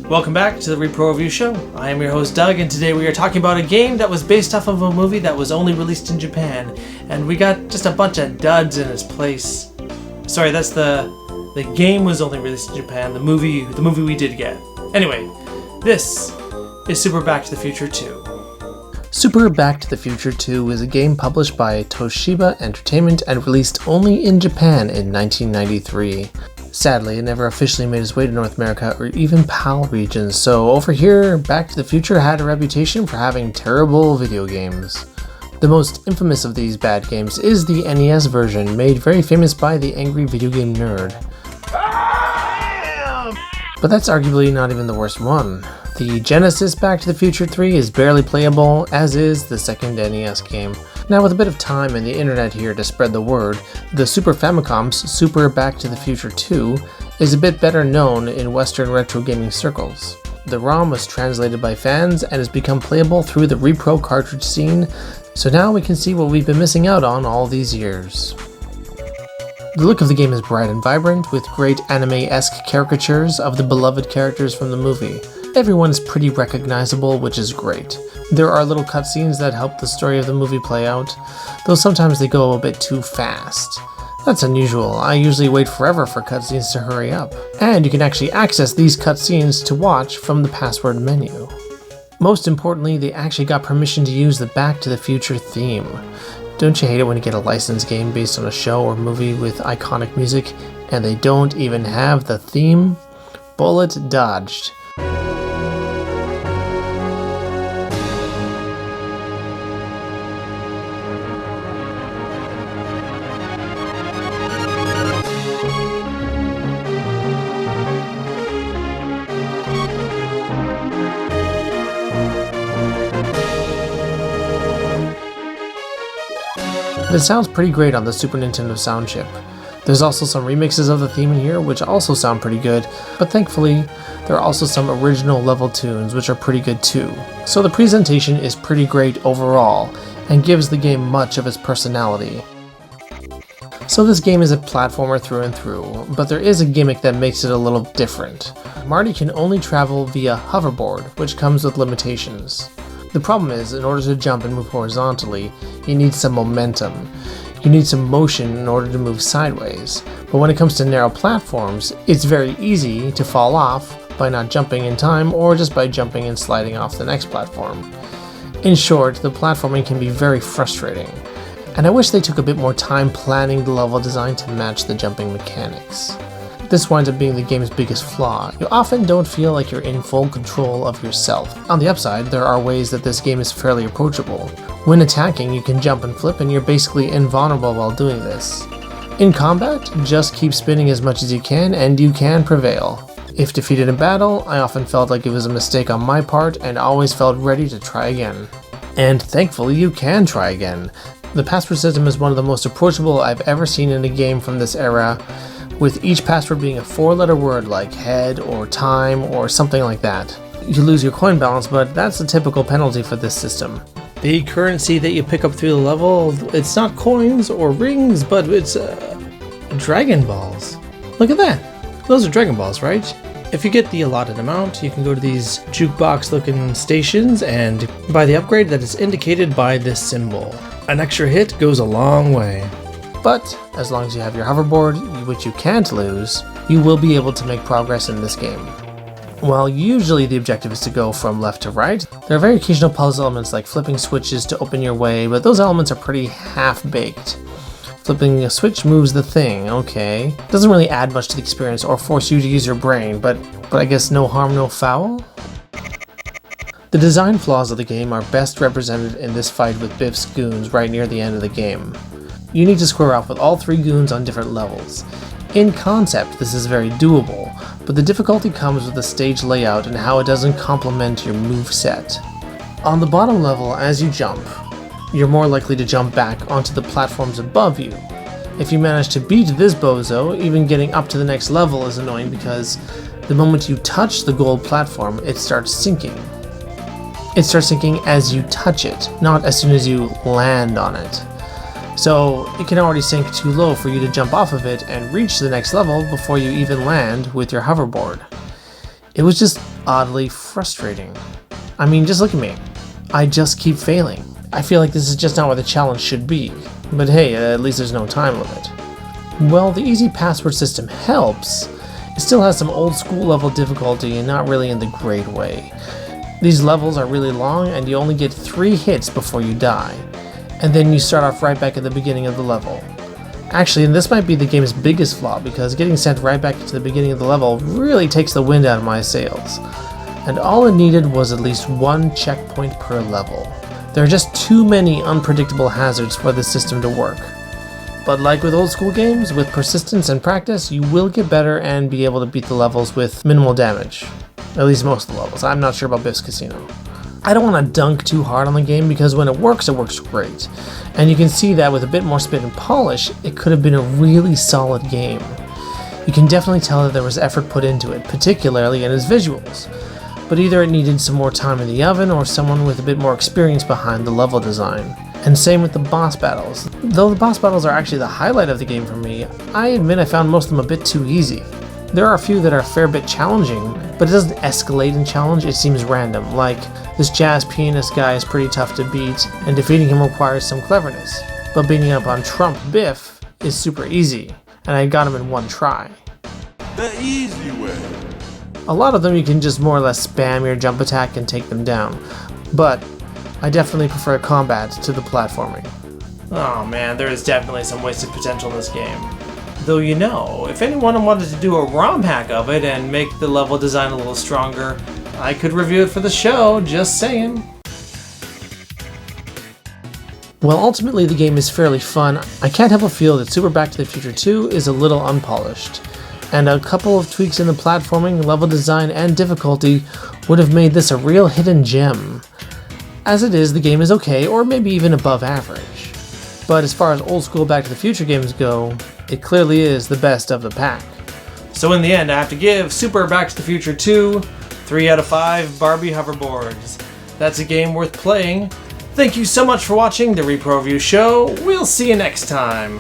Welcome back to the Repro Review Show. I am your host Doug, and today we are talking about a game that was based off of a movie that was only released in Japan, and we got just a bunch of duds in its place. Sorry, that's the game was only released in Japan. The movie we did get. Anyway, this is Super Back to the Future 2. Super Back to the Future 2 is a game published by Toshiba Entertainment and released only in Japan in 1993. Sadly, it never officially made its way to North America or even PAL regions, so over here, Back to the Future had a reputation for having terrible video games. The most infamous of these bad games is the NES version, made very famous by the angry video game nerd. But that's arguably not even the worst one. The Genesis Back to the Future 3 is barely playable, as is the second NES game. Now, with a bit of time and the internet here to spread the word, the Super Famicom's Super Back to the Future 2 is a bit better known in Western retro gaming circles. The ROM was translated by fans and has become playable through the repro-cartridge scene, so now we can see what we've been missing out on all these years. The look of the game is bright and vibrant, with great anime-esque caricatures of the beloved characters from the movie. Everyone is pretty recognizable, which is great. There are little cutscenes that help the story of the movie play out, though sometimes they go a bit too fast. That's unusual. I usually wait forever for cutscenes to hurry up. And you can actually access these cutscenes to watch from the password menu. Most importantly, they actually got permission to use the Back to the Future theme. Don't you hate it when you get a licensed game based on a show or movie with iconic music, and they don't even have the theme? Bullet dodged. It sounds pretty great on the Super Nintendo sound chip. There's also some remixes of the theme in here which also sound pretty good, but thankfully there are also some original level tunes which are pretty good too. So the presentation is pretty great overall and gives the game much of its personality. So this game is a platformer through and through, but there is a gimmick that makes it a little different. Marty can only travel via hoverboard, which comes with limitations. The problem is, in order to jump and move horizontally, you need some momentum. You need some motion in order to move sideways. But when it comes to narrow platforms, it's very easy to fall off by not jumping in time or just by jumping and sliding off the next platform. In short, the platforming can be very frustrating. And I wish they took a bit more time planning the level design to match the jumping mechanics. This winds up being the game's biggest flaw. You often don't feel like you're in full control of yourself. On the upside, there are ways that this game is fairly approachable. When attacking, you can jump and flip and you're basically invulnerable while doing this. In combat, just keep spinning as much as you can and you can prevail. If defeated in battle, I often felt like it was a mistake on my part and always felt ready to try again. And thankfully you can try again. The password system is one of the most approachable I've ever seen in a game from this era, with each password being a 4-letter word like head or time or something like that. You lose your coin balance, but that's a typical penalty for this system. The currency that you pick up through the level, it's not coins or rings, but it's Dragon Balls. Look at that! Those are Dragon Balls, right? If you get the allotted amount, you can go to these jukebox looking stations and buy the upgrade that is indicated by this symbol. An extra hit goes a long way. But, as long as you have your hoverboard, which you can't lose, you will be able to make progress in this game. While usually the objective is to go from left to right, there are very occasional puzzle elements like flipping switches to open your way, but those elements are pretty half-baked. Flipping a switch moves the thing, okay. Doesn't really add much to the experience or force you to use your brain, but I guess no harm, no foul? The design flaws of the game are best represented in this fight with Biff's goons right near the end of the game. You need to square off with all 3 goons on different levels. In concept, this is very doable, but the difficulty comes with the stage layout and how it doesn't complement your moveset. On the bottom level, as you jump, you're more likely to jump back onto the platforms above you. If you manage to beat this bozo, even getting up to the next level is annoying because the moment you touch the gold platform, it starts sinking. It starts sinking as you touch it, not as soon as you land on it. So it can already sink too low for you to jump off of it and reach the next level before you even land with your hoverboard. It was just oddly frustrating. I mean, just look at me. I just keep failing. I feel like this is just not what the challenge should be. But hey, at least there's no time limit. Well, the easy password system helps. It still has some old school level difficulty and not really in the great way. These levels are really long and you only get 3 hits before you die. And then you start off right back at the beginning of the level. Actually, and this might be the game's biggest flaw because getting sent right back to the beginning of the level really takes the wind out of my sails. And all it needed was at least 1 checkpoint per level. There are just too many unpredictable hazards for this system to work. But like with old school games, with persistence and practice, you will get better and be able to beat the levels with minimal damage. At least most of the levels. I'm not sure about Biff's Casino. I don't want to dunk too hard on the game because when it works great. And you can see that with a bit more spin and polish, it could have been a really solid game. You can definitely tell that there was effort put into it, particularly in its visuals. But either it needed some more time in the oven or someone with a bit more experience behind the level design. And same with the boss battles. Though the boss battles are actually the highlight of the game for me, I admit I found most of them a bit too easy. There are a few that are a fair bit challenging, but it doesn't escalate in challenge, it seems random, like this jazz pianist guy is pretty tough to beat, and defeating him requires some cleverness. But beating up on Trump Biff is super easy, and I got him in 1 try. The easy way. A lot of them you can just more or less spam your jump attack and take them down, but I definitely prefer combat to the platforming. Oh man, there is definitely some wasted potential in this game. Though you know, if anyone wanted to do a ROM hack of it and make the level design a little stronger, I could review it for the show, just saying. While ultimately the game is fairly fun, I can't help but feel that Super Back to the Future 2 is a little unpolished, and a couple of tweaks in the platforming, level design, and difficulty would have made this a real hidden gem. As it is, the game is okay, or maybe even above average. But as far as old school Back to the Future games go, it clearly is the best of the pack. So in the end, I have to give Super Back to the Future 2 3 out of 5 Barbie hoverboards. That's a game worth playing. Thank you so much for watching the Repro Review Show. We'll see you next time.